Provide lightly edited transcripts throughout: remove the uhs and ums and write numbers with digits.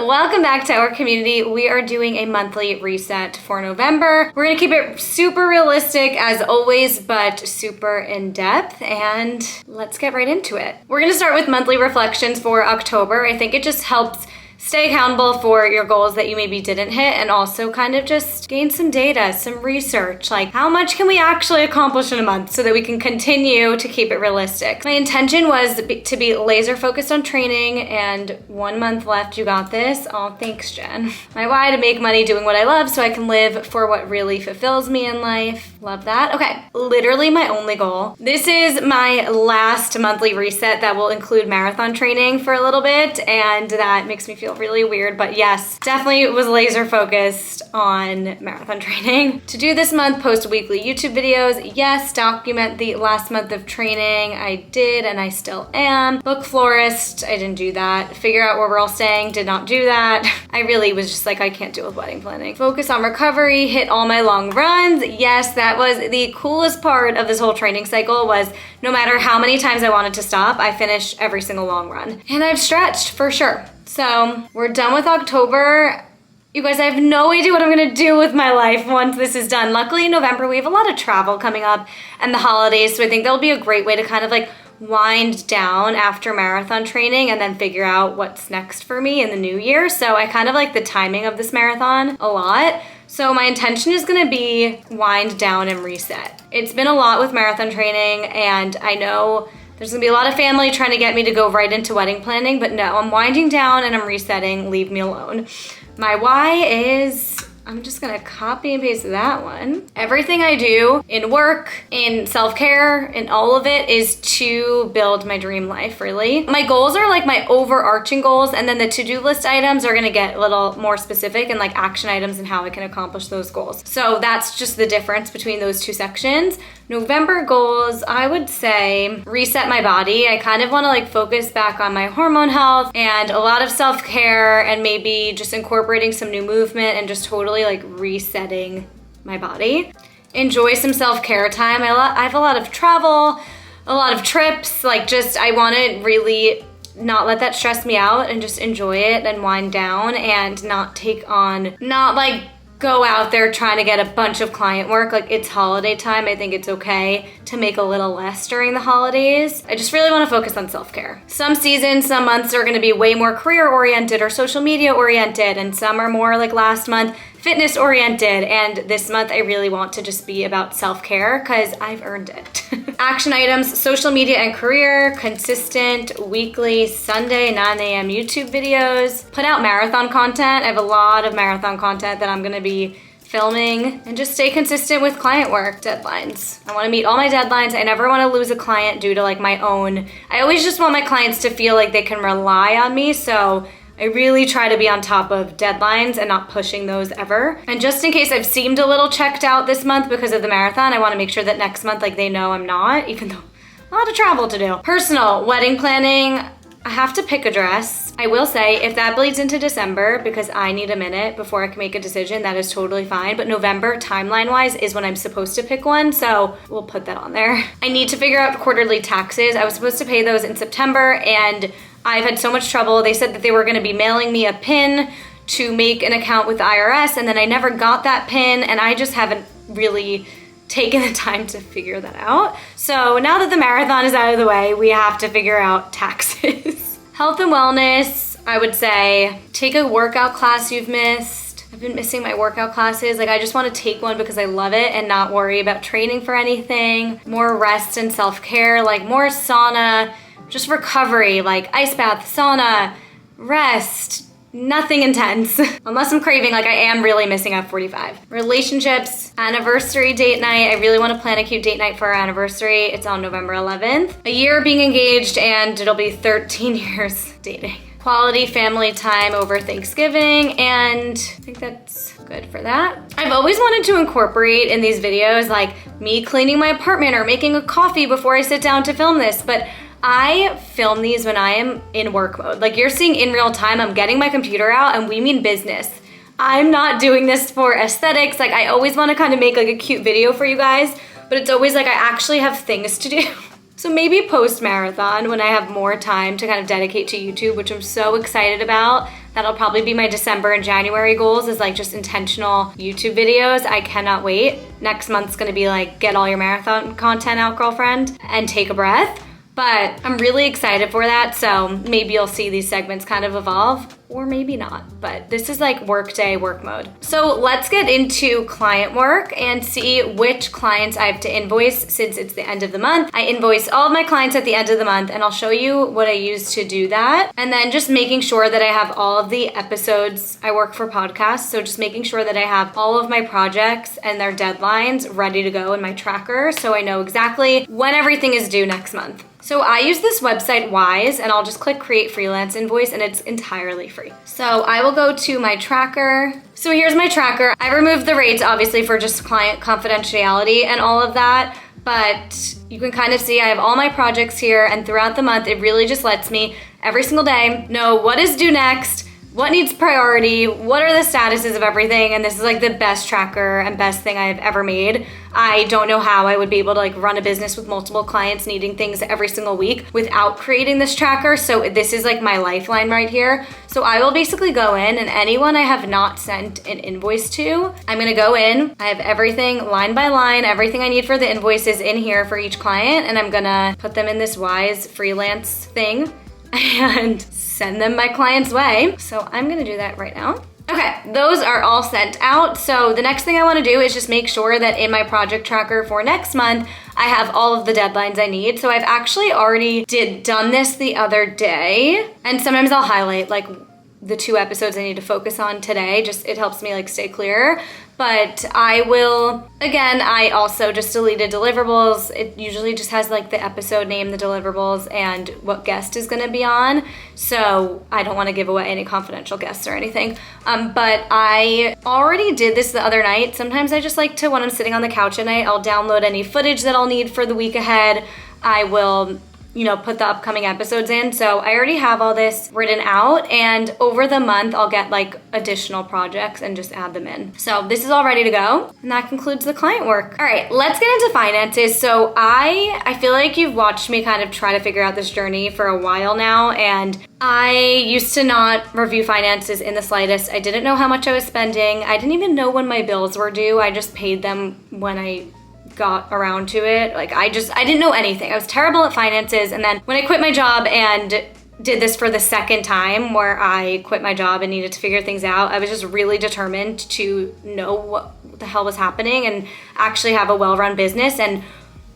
welcome back to our community. We are doing a monthly reset for November. We're gonna keep it super realistic as always, but super in depth, and let's get right into it. We're gonna start with monthly reflections for October. I think it just helps stay accountable for your goals that you maybe didn't hit, and also kind of just gain some data, some research, like how much can we actually accomplish in a month so that we can continue to keep it realistic. My intention was to be laser focused on training, and 1 month left. You got this. Oh, thanks, Jen. My why: to make money doing what I love so I can live for what really fulfills me in life. Love that. Okay, literally my only goal. This is my last monthly reset that will include marathon training for a little bit, and that makes me feel really weird, but yes, definitely was laser focused on marathon training. To do this month, post weekly YouTube videos. Yes, document the last month of training. I did, and I still am. Book florist, I didn't do that. Figure out where we're all staying, did not do that. I really was just like, I can't deal with wedding planning. Focus on recovery, hit all my long runs. Yes, that was the coolest part of this whole training cycle, was no matter how many times I wanted to stop, I finished every single long run. And I've stretched for sure. So we're done with October. You guys, I have no idea what I'm gonna do with my life once this is done. Luckily in November, we have a lot of travel coming up and the holidays, so I think that'll be a great way to kind of like wind down after marathon training and then figure out what's next for me in the new year. So I kind of like the timing of this marathon a lot. So my intention is gonna be wind down and reset. It's been a lot with marathon training, and I know there's gonna be a lot of family trying to get me to go right into wedding planning, but no, I'm winding down and I'm resetting. Leave me alone. My why is, I'm just gonna copy and paste that one. Everything I do in work, in self-care, in all of it is to build my dream life, really. My goals are like my overarching goals, and then the to-do list items are gonna get a little more specific and like action items and how I can accomplish those goals. So that's just the difference between those two sections. November goals, I would say reset my body. I kind of wanna like focus back on my hormone health and a lot of self-care, and maybe just incorporating some new movement and just totally like resetting my body. Enjoy some self-care time. I have a lot of travel, a lot of trips, like just I wanna really not let that stress me out and just enjoy it and wind down and not like go out there trying to get a bunch of client work. Like, it's holiday time. I think it's okay to make a little less during the holidays. I just really want to focus on self-care. Some seasons, some months are going to be way more career oriented or social media oriented, and some are more like last month fitness oriented, and this month I really want to just be about self-care because I've earned it. Action items: social media and career, consistent weekly Sunday 9 a.m. YouTube videos, put out marathon content. I have a lot of marathon content that I'm gonna be filming, and just stay consistent with client work deadlines. I wanna meet all my deadlines. I never wanna lose a client due to like my own. I always just want my clients to feel like they can rely on me, so I really try to be on top of deadlines and not pushing those ever. And just in case I've seemed a little checked out this month because of the marathon, I wanna make sure that next month, like, they know I'm not, even though a lot of travel to do. Personal, wedding planning, I have to pick a dress. I will say, if that bleeds into December, because I need a minute before I can make a decision, that is totally fine. But November, timeline-wise, is when I'm supposed to pick one, so we'll put that on there. I need to figure out quarterly taxes. I was supposed to pay those in September, and I've had so much trouble. They said that they were gonna be mailing me a PIN to make an account with the IRS, and then I never got that PIN, and I just haven't really taken the time to figure that out. So now that the marathon is out of the way, we have to figure out taxes. Health and wellness, I would say take a workout class you've missed. I've been missing my workout classes. Like, I just want to take one because I love it and not worry about training for anything. More rest and self-care, like more sauna, just recovery, like ice bath, sauna, rest, nothing intense. Unless I'm craving, like I am really missing F45. Relationships, anniversary date night. I really want to plan a cute date night for our anniversary. It's on November 11th. A year being engaged, and it'll be 13 years dating. Quality family time over Thanksgiving, and I think that's good for that. I've always wanted to incorporate in these videos like me cleaning my apartment or making a coffee before I sit down to film this, but I film these when I am in work mode. Like, you're seeing in real time, I'm getting my computer out, and we mean business. I'm not doing this for aesthetics. Like, I always want to kind of make like a cute video for you guys, but it's always like I actually have things to do. So So maybe post-marathon when I have more time to kind of dedicate to YouTube, which I'm so excited about. That'll probably be my December and January goals, is like just intentional YouTube videos. I cannot wait. Next month's gonna be like, get all your marathon content out, girlfriend, and take a breath. But I'm really excited for that, so maybe you'll see these segments kind of evolve, or maybe not. But this is like workday, work mode. So let's get into client work and see which clients I have to invoice since it's the end of the month. I invoice all of my clients at the end of the month, and I'll show you what I use to do that. And then just making sure that I have all of the episodes. I work for podcasts, so just making sure that I have all of my projects and their deadlines ready to go in my tracker so I know exactly when everything is due next month. So I use this website Wise, and I'll just click create freelance invoice, and it's entirely free. So I will go to my tracker. So here's my tracker. I removed the rates obviously for just client confidentiality and all of that, but you can kind of see I have all my projects here, and throughout the month it really just lets me every single day know what is due next, what needs priority, what are the statuses of everything, and this is like the best tracker and best thing I've ever made. I don't know how I would be able to like run a business with multiple clients needing things every single week without creating this tracker, so this is like my lifeline right here. So I will basically go in, and anyone I have not sent an invoice to, I'm gonna go in, I have everything line by line, everything I need for the invoices in here for each client, and I'm gonna put them in this Wise freelance thing and send them my client's way. So I'm gonna do that right now. Okay, those are all sent out. So the next thing I wanna do is just make sure that in my project tracker for next month, I have all of the deadlines I need. So I've actually already done this the other day, and sometimes I'll highlight like the 2 episodes I need to focus on today. Just, it helps me like stay clear. But I will, again, I also just deleted deliverables. It usually just has like the episode name, the deliverables, and what guest is gonna be on. So I don't wanna give away any confidential guests or anything. But I already did this the other night. Sometimes I just like to, when I'm sitting on the couch at night, I'll download any footage that I'll need for the week ahead. I will, you know, put the upcoming episodes in. So I already have all this written out, and over the month I'll get like additional projects and just add them in. So this is all ready to go, and that concludes the client work. All right, let's get into finances. So I feel like you've watched me kind of try to figure out this journey for a while now, and I used to not review finances in the slightest. I didn't know how much I was spending. I didn't even know when my bills were due. I just paid them when I got around to it. Like I didn't know anything. I was terrible at finances. And then when I quit my job and did this for the second time, where I quit my job and needed to figure things out, I was just really determined to know what the hell was happening and actually have a well-run business. And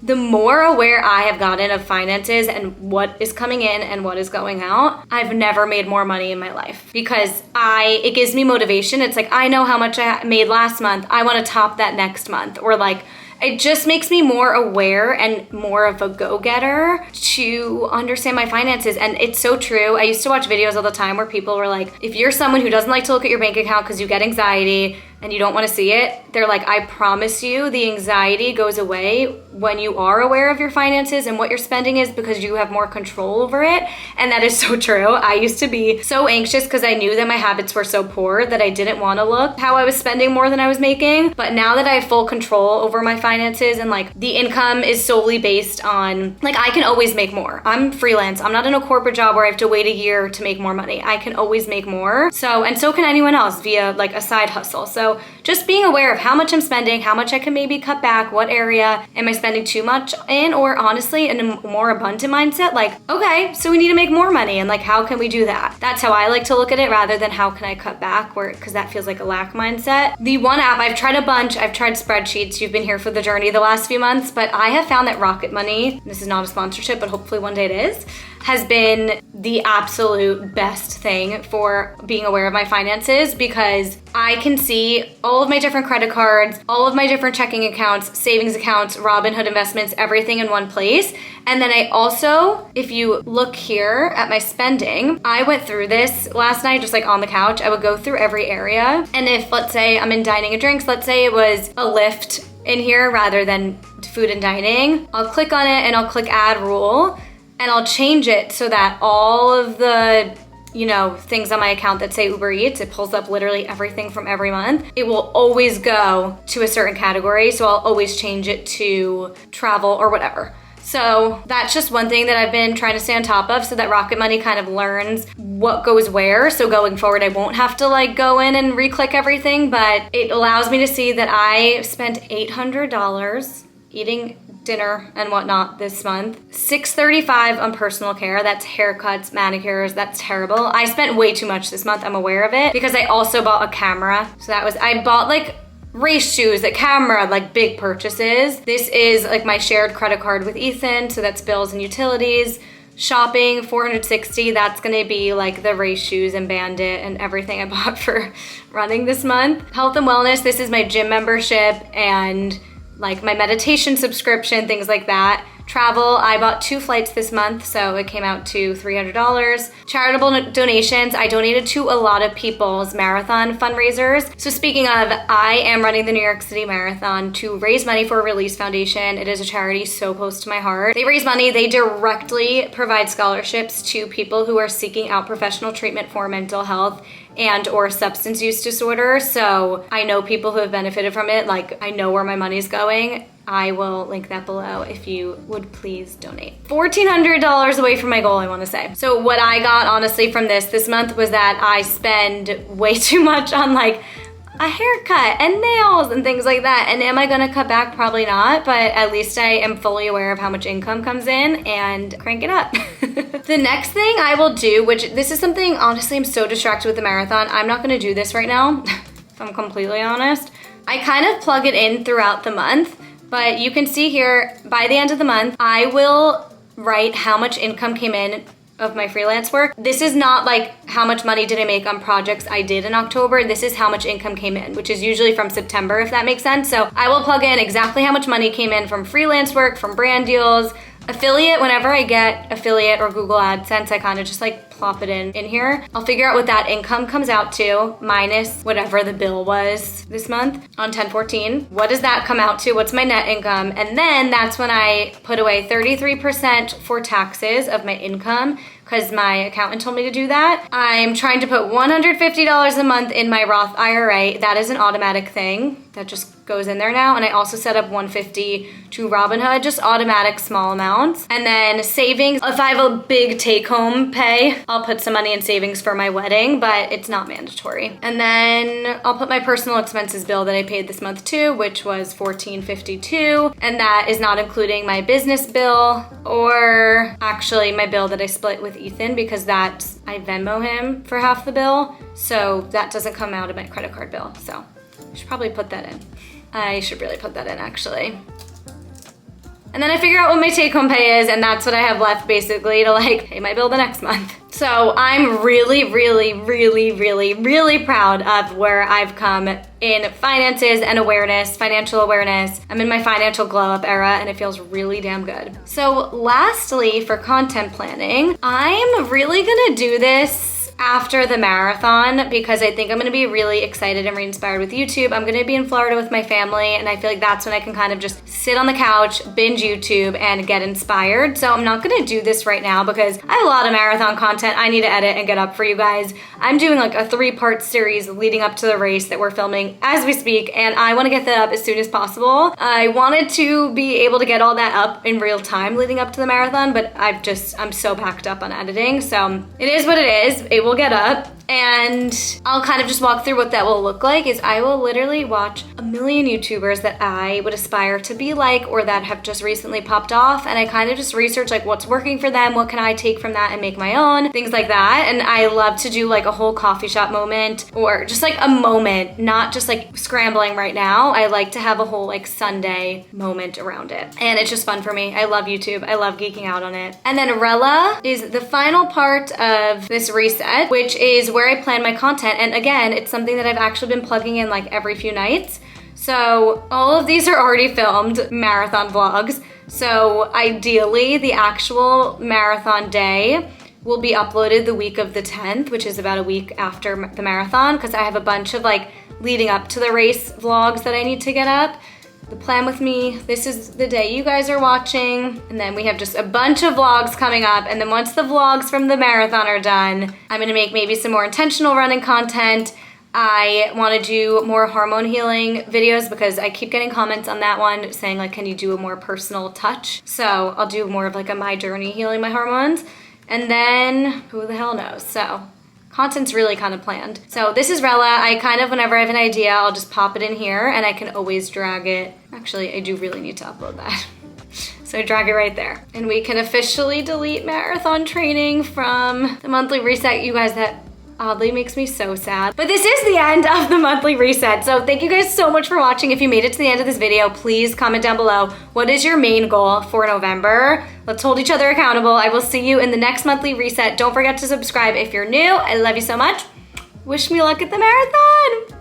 the more aware I have gotten of finances and what is coming in and what is going out, I've never made more money in my life, because it gives me motivation. It's like, I know how much I made last month. I want to top that next month. Or like, it just makes me more aware and more of a go-getter to understand my finances. And it's so true. I used to watch videos all the time where people were like, if you're someone who doesn't like to look at your bank account because you get anxiety and you don't want to see it, they're like, I promise you the anxiety goes away when you are aware of your finances and what your spending is, because you have more control over it. And that is so true. I used to be so anxious because I knew that my habits were so poor that I didn't want to look how I was spending more than I was making. But now that I have full control over my finances, and like the income is solely based on, like, I can always make more. I'm freelance. I'm not in a corporate job where I have to wait a year to make more money. I can always make more. So, and so can anyone else via like a side hustle. So just being aware of how much I'm spending, how much I can maybe cut back, what area am I spending too much in, or honestly in a more abundant mindset, like, okay, so we need to make more money, and like, how can we do that? That's how I like to look at it, rather than how can I cut back, because that feels like a lack mindset. The one app, I've tried a bunch, I've tried spreadsheets. You've been here for the journey the last few months, but I have found that Rocket Money, this is not a sponsorship, but hopefully one day it is, has been the absolute best thing for being aware of my finances, because I can see all of my different credit cards, all of my different checking accounts, savings accounts, Robinhood investments, everything in one place. And then I also, if you look here at my spending, I went through this last night, just like on the couch. I would go through every area. And if, let's say I'm in dining and drinks, let's say it was a Lyft in here rather than food and dining, I'll click on it and I'll click add rule, and I'll change it so that all of the, you know, things on my account that say Uber Eats, it pulls up literally everything from every month. It will always go to a certain category, so I'll always change it to travel or whatever. So that's just one thing that I've been trying to stay on top of so that Rocket Money kind of learns what goes where. So going forward, I won't have to like go in and re-click everything, but it allows me to see that I spent $800 eating dinner and whatnot this month. $635 on personal care. That's haircuts, manicures. That's terrible. I spent way too much this month. I'm aware of it because I also bought a camera. So I bought like race shoes, a camera, like big purchases. This is like my shared credit card with Ethan, so that's bills and utilities. Shopping, $460, that's gonna be like the race shoes and Bandit and everything I bought for running this month. Health and wellness, this is my gym membership and like my meditation subscription, things like that. Travel, I bought 2 flights this month, so it came out to $300. Charitable donations, I donated to a lot of people's marathon fundraisers. So speaking of, I am running the New York City Marathon to raise money for Release Foundation. It is a charity so close to my heart. They raise money, they directly provide scholarships to people who are seeking out professional treatment for mental health and or substance use disorder. So I know people who have benefited from it. Like I know where my money's going. I will link that below if you would please donate. $1,400 away from my goal, I wanna say. So what I got honestly from this month was that I spend way too much on like a haircut and nails and things like that. And am I gonna cut back? Probably not, but at least I am fully aware of how much income comes in and crank it up. The next thing I will do, which this is something, honestly, I'm so distracted with the marathon. I'm not gonna do this right now, if I'm completely honest. I kind of plug it in throughout the month, but you can see here, by the end of the month, I will write how much income came in of my freelance work. This is not like how much money did I make on projects I did in October. This is how much income came in, which is usually from September, if that makes sense. So I will plug in exactly how much money came in from freelance work, from brand deals, affiliate. Whenever I get affiliate or Google AdSense, I kind of just like plop it in here. I'll figure out what that income comes out to minus whatever the bill was this month on 10/14. What does that come out to? What's my net income? And then that's when I put away 33% for taxes of my income, because my accountant told me to do that. I'm trying to put $150 a month in my Roth IRA. That is an automatic thing that just goes in there now. And I also set up $150 to Robinhood, just automatic small amounts. And then savings, if I have a big take home pay, I'll put some money in savings for my wedding, but it's not mandatory. And then I'll put my personal expenses bill that I paid this month too, which was $14.52. And that is not including my business bill or actually my bill that I split with Ethan, because that's, I Venmo him for half the bill. So that doesn't come out of my credit card bill. So I should probably put that in. I should really put that in actually. And then I figure out what my take home pay is, and that's what I have left basically to like pay my bill the next month. So I'm really, really, really, really, really proud of where I've come in finances and awareness, financial awareness. I'm in my financial glow up era and it feels really damn good. So lastly, for content planning, I'm really gonna do this after the marathon because I think I'm gonna be really excited and re-inspired with YouTube. I'm gonna be in Florida with my family and I feel like that's when I can kind of just sit on the couch, binge YouTube and get inspired. So I'm not gonna do this right now because I have a lot of marathon content I need to edit and get up for you guys. I'm doing like a 3-part series leading up to the race that we're filming as we speak, and I wanna get that up as soon as possible. I wanted to be able to get all that up in real time leading up to the marathon, but I'm so packed up on editing. So it is what it is. It will get up, and I'll kind of just walk through what that will look like. Is I will literally watch a million YouTubers that I would aspire to be like or that have just recently popped off, and I kind of just research like what's working for them, what can I take from that and make my own, things like that. And I love to do like a whole coffee shop moment or just like a moment, not just like scrambling right now. I like to have a whole like Sunday moment around it, and it's just fun for me. I love YouTube. I love geeking out on it. And then Rella is the final part of this reset, which is where I plan my content. And again, it's something that I've actually been plugging in like every few nights. So all of these are already filmed marathon vlogs. So ideally the actual marathon day will be uploaded the week of the 10th, which is about a week after the marathon, because I have a bunch of like leading up to the race vlogs that I need to get up. The plan with me, this is the day you guys are watching, and then we have just a bunch of vlogs coming up, and then once the vlogs from the marathon are done, I'm gonna make maybe some more intentional running content. I want to do more hormone healing videos because I keep getting comments on that one saying like, can you do a more personal touch? So I'll do more of like a my journey healing my hormones. And then who the hell knows? So content's really kind of planned. So this is Rella. I kind of, whenever I have an idea, I'll just pop it in here and I can always drag it. Actually, I do really need to upload that. So I drag it right there. And we can officially delete marathon training from the monthly reset. You guys, that oddly makes me so sad. But this is the end of the monthly reset. So thank you guys so much for watching. If you made it to the end of this video, please comment down below. What is your main goal for November? Let's hold each other accountable. I will see you in the next monthly reset. Don't forget to subscribe if you're new. I love you so much. Wish me luck at the marathon.